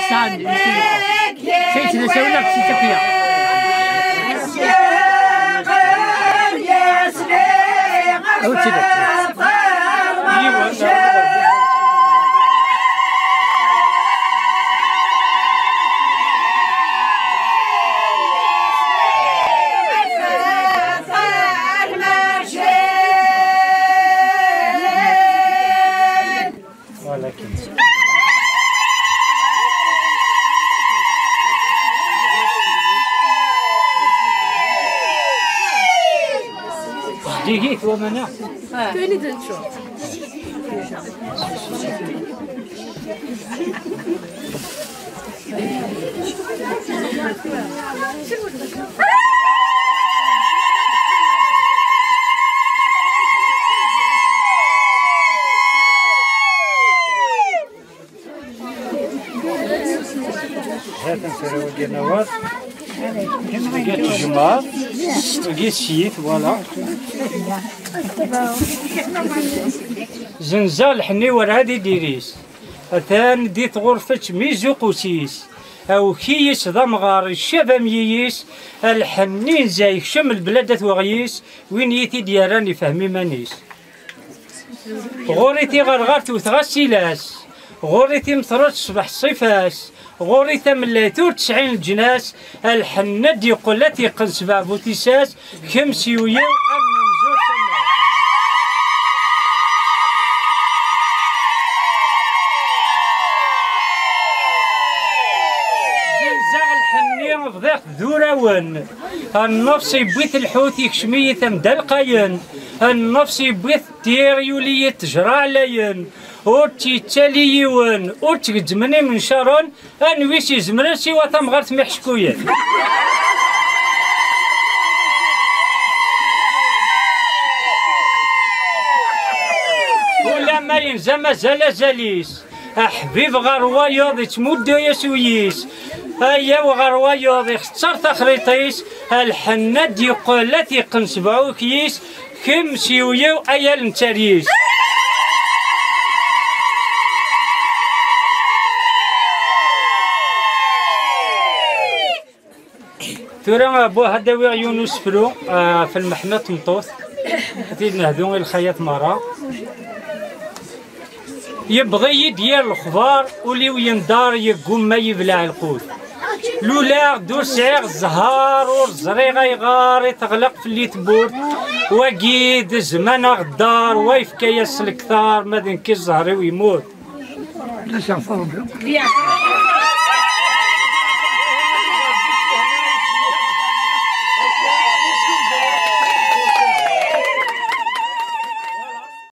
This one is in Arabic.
سعني شيء نسوي لك شيء تقيا أو كذا دقيقة ومنع. كوني دنشو. هذا نسوي ديال نواف لقيت الجمار لقيت الشيت فوالا زنزال حني ورا هادي ديريس أثان ديت غرفة ميزو قوسيس أو كيس ضمغار الشابة مييس الحنين زي شم البلادة وغيس وين يتي دياراني فهمي مانيس غوريتي غرغرت وثغسيلاس غوريتي مطرت صبح الصيفاس غوريتا ملاتور 90 الجناس الحناد يقول لا تيقن سبع بوتيساس خمسي ويا وأمن زور سنة زنزاغ الحنين فضيق ذوراون النفس يبويت الحوت يكشمية مدلقين النفس يبويت تيريولية تجرى علين أوتي تاليون أوتي جمني من شارون أنويسي زمرسي وتمغرت محشكويا كاين زعما زاليس حبيب غروايض تمد يسويس ايا وغروايض اختار تخريطيس الحناد يقول لا تيقن سبعو كيس كم سيويو ايا المتاريس تورا بو هذا عيون سفرو في المحنة مطوط تيد نهدو الخياط مرة يبغي يدير الخضار وليو يندار يقوم ما يبلع القوت لولا دور سعيغ الزهار والزريغه يغار يتغلق في اللي تبور وقيد زمان غدار ويفكا يسلك ثار مادن كي الزهري ويموت. لا